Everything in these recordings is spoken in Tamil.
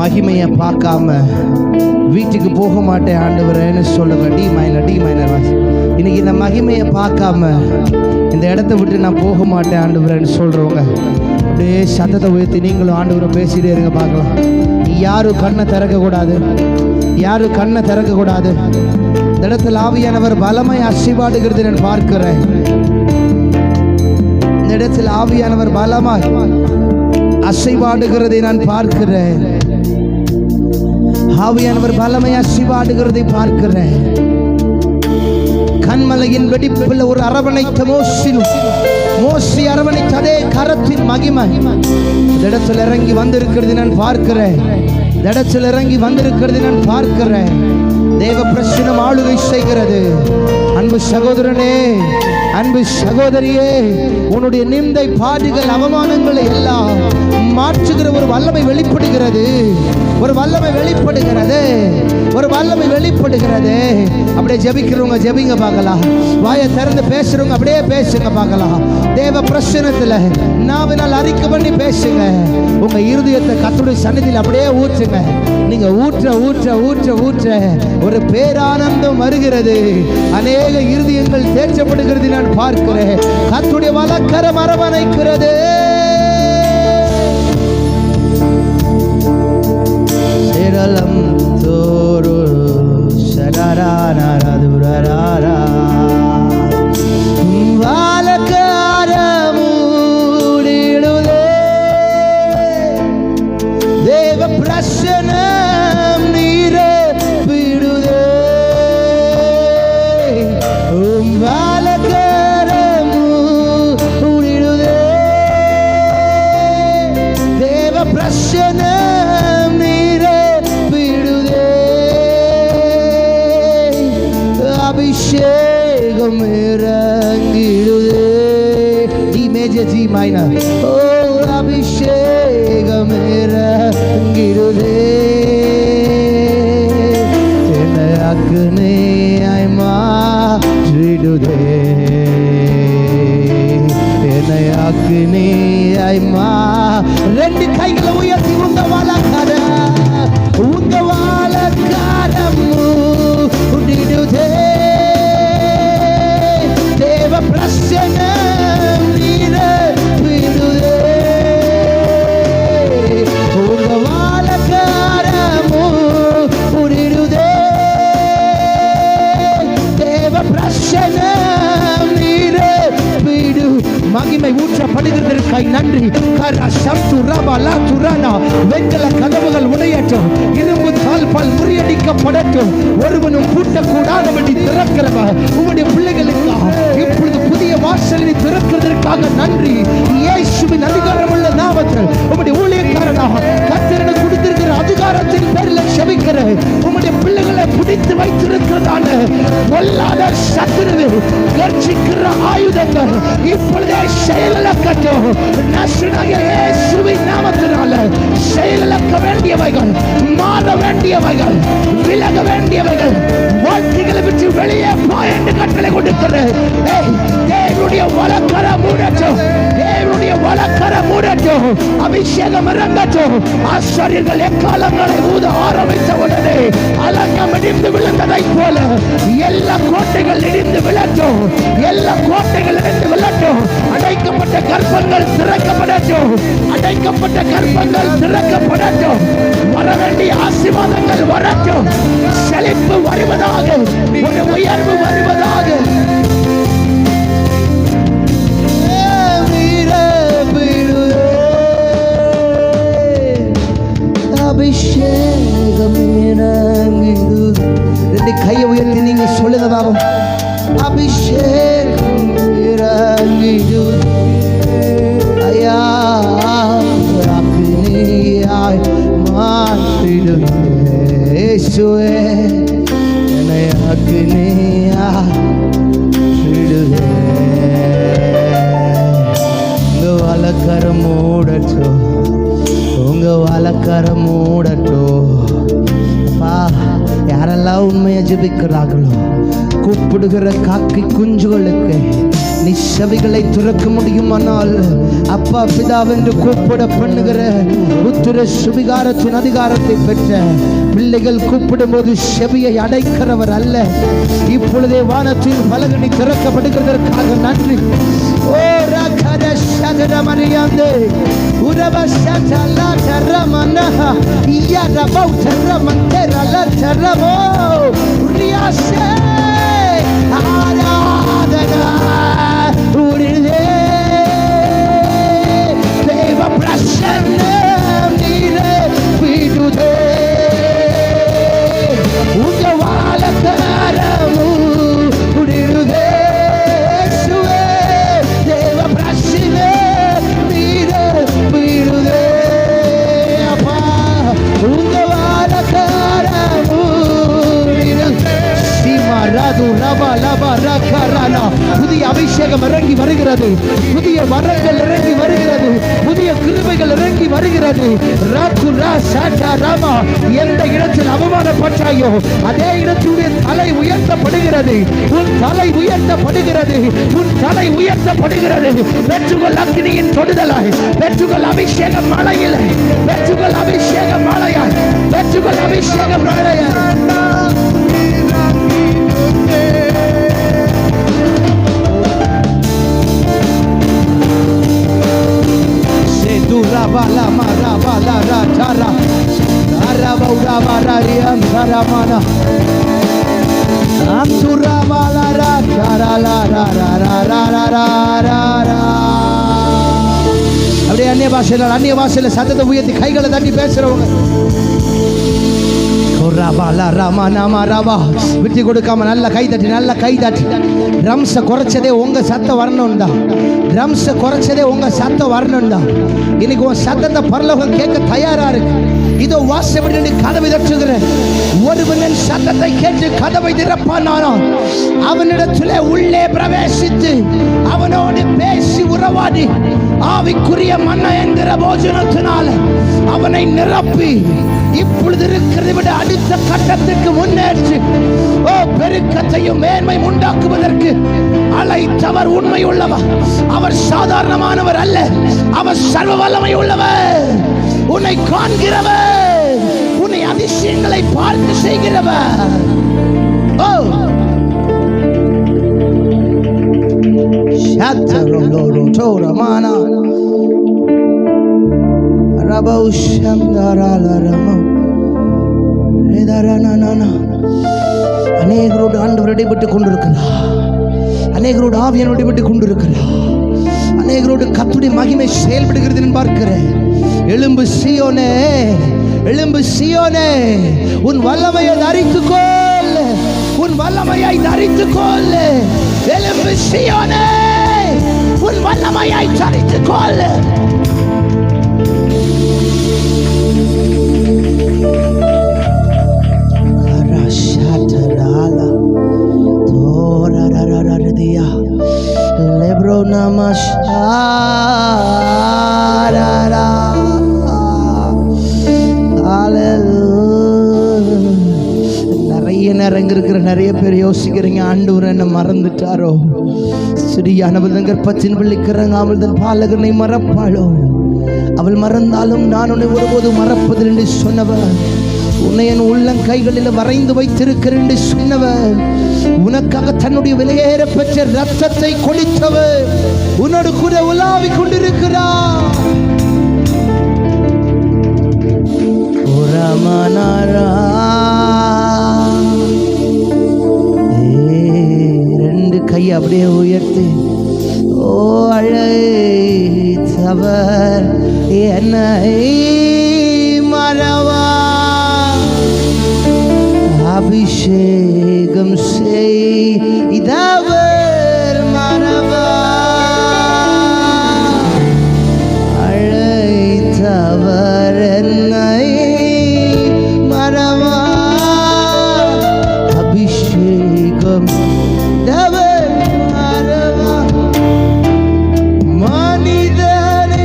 மகிமையை பார்க்காம வீட்டுக்கு போக மாட்டேன் ஆண்டவரேன்னு சொல்லுங்க. டி மைனர் இன்னைக்கு இந்த மகிமையை பார்க்காம இந்த இடத்த விட்டு நான் போக மாட்டேன் ஆண்டவரேன்னு சொல்றவங்க அப்படியே சத்தத்தை உயர்த்தி நீங்களும் ஆண்டவரை பேசிட்டே இருங்க பார்க்கலாம். யாரும் கண்ணை திறக்க கூடாது, யாரும் கண்ணை திறக்க கூடாது. இந்த இடத்துல ஆவியானவர் பலமை அசைவாடுகிறது நான் பார்க்கிறேன். இந்த இடத்தில் ஆவியானவர் பலமாய் அசைவாடுகிறதை நான் பார்க்கிறேன். ஆவியானவர் பலமை அசைவாடுகிறதை பார்க்கிறேன். கண்மலையின் வெடிப்புள்ள ஒரு அரவணைத்த மோசி அரவணைத்த அதே கரத்தின் மகிமை இந்த இடத்தில் இறங்கி வந்திருக்கிறது நான் பார்க்கிறேன். இந்த இடத்தில் இறங்கி வந்திருக்கிறது நான் பார்க்கிறேன். தேவ பிரசன்னம் ஆளுகை செய்கிறது. அன்பு சகோதரனே, அன்பு சகோதரியே, உன்னுடைய நிந்தை பாடுகள் அவமானங்களை எல்லாம் மாற்றுகிற ஒரு வல்லமை வெளிப்படுகிறது. ஒரு வல்லமை வெளிப்படுகிறது. ஒரு வல்லமை வெளிப்படுகிறது. அப்படியே ஜெபிக்கிறவங்க ஜெபிங்க பார்க்கலாம். வாயை திறந்து பேசுறவங்க அப்படியே பேசுங்க பார்க்கலாம். தேவ பிரசன்னத்துல நாவினால் அறிக்கை பண்ணி பேசுங்க. உங்க இருதயத்தை கர்த்தருடைய சந்நிதியில் அப்படியே ஊற்றுங்க. நீங்க ஊற்ற ஊற்ற ஊற்ற ஊற்ற ஒரு பேரானந்தம் வருகிறது. அநேக இருதயங்கள் தேற்றப்படுகிறது நான் பார்க்கிறேன். கர்த்தருடைய வலக்கரம் அரவணைக்கிறது. சேரலம் தோரு சரரா நரதுரரா வாலக்கரமுடிடுதே தேவ பிரசன்னம் நிரப்பிடுதே. வாலக்கரமுடிடுதே தேவ பிரசன்னம் அபிஷேகம் இறங்கிடுதே. D major G minor. ஓ அபிஷேகம் இறங்கிடுதே. என்னை அக்னியாய் மாற்றிடுதே. என்னை அக்னியாய் ரெண்டு கைகளை உயர்த்தி உங்க வாழக்காரம் முடிடுதே. பிரசன்னம் நிரப்பிடுதே. உங்க வாழக்காரமோ புரிடுதே. தேவ பிரசன்னம் நிரப்பிடு. மகிமை ஊற்றப்படுகிறதற்காய் நன்றி. வெண்கல கதவுகள் உடையட்டும். இரும்பு தாழ்பால் முறியடிக்கப்படட்டும். ஒருவனும் பூட்டக்கூடாதபடி திறக்கிறவர் உங்களுடைய பிள்ளைகளுக்காக இப்பொழுது புதிய வாசலை திறக்கிறதற்காக நன்றி. இயேசுவின் அதிகாரமுள்ள நாமத்தில் உங்களுடைய ஊழியக்காரனாக கர்த்தர் கொடுத்திருக்கிற அதிகாரத்தின் பேரில் செபிக்கிறேன். உங்களுடைய பிள்ளைகளை பிடித்து வைத்திருக்கிறதான பொல்லாத சத்துருவை கர்ஜிக்கிற ஆயுதங்கள் இப்பொழுதே செயலிழக்கட்டும். இயேசுவின் நாமத்தினால செயலிழக்க வேண்டியவைகள், மாற வேண்டியவைகள், விலக வேண்டியவைகள் வாழ்க்கைகளை விட்டு வெளியே போ என்று கட்டளை கொடுக்கிறேன். தேவனுடைய வலக்கரம் மூடட்டும். தேவனுடைய வலக்கரம் மூடட்டும். அபிஷேகம் இறங்கட்டும். ஆசாரியர்கள் எக்காலங்களை ஊத ஆரம்பித்த உடனே அலங்கம் இடிந்து விழுந்ததை போல எல்லா கோட்டைகள் இடிந்து விழட்டும். எல்லா கோட்டைகள் இடிந்து விழட்டும். அடைக்கப்பட்ட கற்பங்கள் திறக்கப்படட்டும். அடைக்கப்பட்ட கற்பங்கள் திறக்கப்படட்டும். வர வேண்டிய ஆசீர்வாதங்கள் வரட்டும். செழிப்பு வருவதாக, ஒரு உயர்வு வருவதாக. அபிஷேகம் இறங்கிடுதே. ரெண்டு கையை உயர்த்தி நீங்க சொல்லுங்க பாபம். அபிஷேகம் இறங்கிடுதே. வழக்கரம் மூடட்டும், உங்க வழக்கரம் மூடட்டும். அப்பா, யாரெல்லாம் உண்மையை ஜெபிக்கிறார்களோ கூப்பிடுகிற காக்கை குஞ்சுகளுக்கு நீ செவிகளை துறக்க முடியுமானால், அப்பா பிதாவென்று கூப்பிட பண்ணுகிற உத்திர சுவிகாரத்தின் அதிகாரத்தை பெற்ற பிள்ளைகள் கூப்பிடும் போது செவியை அடைக்கிறவர் அல்ல. இப்பொழுதே வானத்தின் பலகனி திறக்கப்படுகிறதற்காக நன்றி. ஓ ரகர சகர மரியாந்தே உரவ சதலா தரமனா யரபௌ தரமந்தரல தரமோ ரியாசே ஆராதனா உரிதே தேவ பிரசன்னம் நீரே விடுதே உங்க வாழக்காரமு உரிதே சுவே தேவ பிரசன்னம் நீரே விடுதே. அப்பா உங்க வாழக்காரமு புதிய அபிஷேகம் இறங்கி வருகிறது, புதிய வரங்கள் இறங்கி வருகிறது, புதிய கிருபைகள் இறங்கி வருகிறது. எந்த இடத்தில் அவமானப்பட்டாயோ அதே இடத்துடைய தலை உயர்த்தப்படுகிறது, உன் தலை உயர்த்தப்படுகிறது, உன் தலை உயர்த்தப்படுகிறது. பெற்றுகொள் அக்னியின் தொடுதலாய், பெற்றுகொள் அபிஷேக மழையில், பெற்றுகொள் அபிஷேக மழையாய், பெற்றுகொள் அபிஷேக மழையாய். அப்படியே அந்நிய பாஷையில சத்தத்தை உயர்த்தி கைகளை தட்டி பேசுறவங்க விட்டு கொடுக்காம நல்ல கை தட்டி, நல்ல கை தட்டி. ட்ரம்ஸை குறைச்சதே உங்க சத்தம் வரணும் தான், ட்ரம்ஸை குறைச்சதே உங்க சத்தம் வரணும் தான். இன்னைக்கு உன் சத்தத்தை பரலோகம் கேட்க தயாரா இருக்கு. இதோ வாசப்படி கதவை தட்டுகிற ஒருவனின் சத்தத்தை கேட்டு கதவை திறப்பானானோ அவனிடத்திலே உள்ளே பிரவேசித்து அவனோடு பேசி உறவாடி ஆவிக்குரிய மன்ன என்கிற போஜனத்தினால அவனை நிரப்பி இப்பொழுது இருக்கிறதை விட அடுத்த கட்டத்துக்கு முன்னேற்றி பெருக்கத்தையும் மேன்மை உண்டாக்குவதற்கு அழைத்தவர் உண்மை உள்ளவர். அவர் சாதாரணமானவர் அல்ல, அவர் சர்வ வல்லமை உள்ளவர். உன்னை காண்கிறவர், உன்னை அதிசயங்களை பார்த்து செய்கிறவர். அநேகரோடு ஆண்டவர் இடைப்பட்டுக் கொண்டிருக்கிறார், அநேகரோடு ஆவியன் இடைப்பட்டுக் கொண்டிருக்கிறார், அநேகரோடு கர்த்தருடைய மகிமை செயல்படுகிறது பார்க்கிறேன். எழும்பு சீயோனே, எழும்பு சீயோனே, உன் வல்லமையை தரித்துக்கொள், உன் வல்லமையை தரித்துக்கொள். எழும்பு சீயோனே, உன் வல்லமையை தரித்துக்கொள். நிறைய நேரம் இருக்கிற நிறைய பேர் யோசிக்கிறீங்க, ஆண்டவர் என்ன மறந்துட்டாரோ? சிறியானவள் கர்ப்பத்தின் பிள்ளைக்கிறங்காமல் தன் பாலகனை மறப்பாளோ? அவள் மறந்தாலும் நான் உன்னை ஒருபோது மறப்பதில் என்று சொன்னவர், உன்னை என் உள்ளம் கைகளில் வரைந்து வைத்திருக்கிறேன் என்று சொன்னவர், உனக்காக தன்னுடைய விலையேற பெற்ற ரத்தத்தை கொடுத்தவர் உன்னோடு கூட உலாவிக் கொண்டிருக்கிறார். ரெண்டு கை அப்படியே உயர்த்தி, ஓ அழைத்தவர் என்னை மறவா, அபிஷேகம் செய்தவர் மறவா, அழைத்தவர் என்னை மறவா, அபிஷேகம் தவர் மறவா. மனிதனை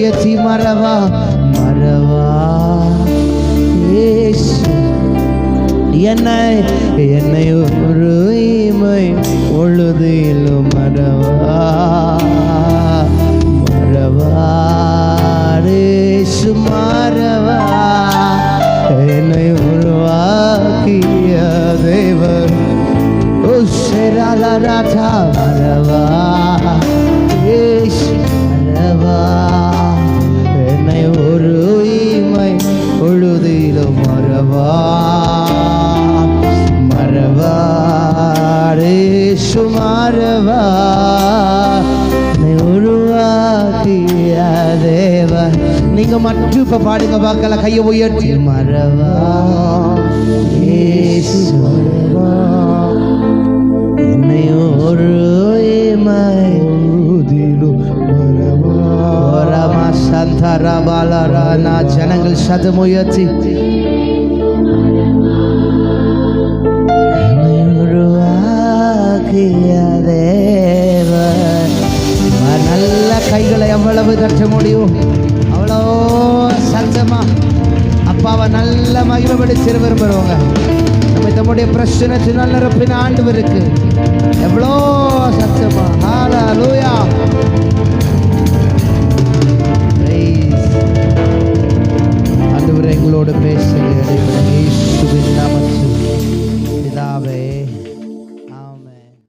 உயர்த்தி மறவா மறவா இயேசு என்னை ஒரு இமை பொழுதிலும் மறவா மறவா இயேசு மறவா என்னை உருவாக்கிய தேவன் ஓ சேராலராஜா மறவா இயேசு மறவா என்னை ஒரு இமை பொழுதிலும் மறவா மறவா இயேசு மறவா என்னை உருவாக்கிய தேவன். நீங்க மட்டும் இப்ப பாடுங்க பார்க்கல, கையை உயர்த்தி மறவா இயேசு மறவா என்னை ஒரு இமை மறவா சந்தரா பாலரானா ஜனங்கள் சதம் உயர்த்தி நல்ல கைகளை எவ்வளவு தட்ட முடியும் அவ்வளோ சத்தமா அப்பாவை நல்ல மகிமைப்படுத்த விரும்புகிறவங்க. நம்ம நம்முடைய பிரச்சனை நல்ல நிரப்பின ஆண்டவருக்கு எவ்வளோ சத்தமா ஹல்லேலூயா. ஆண்டவரே எங்களோடு பேச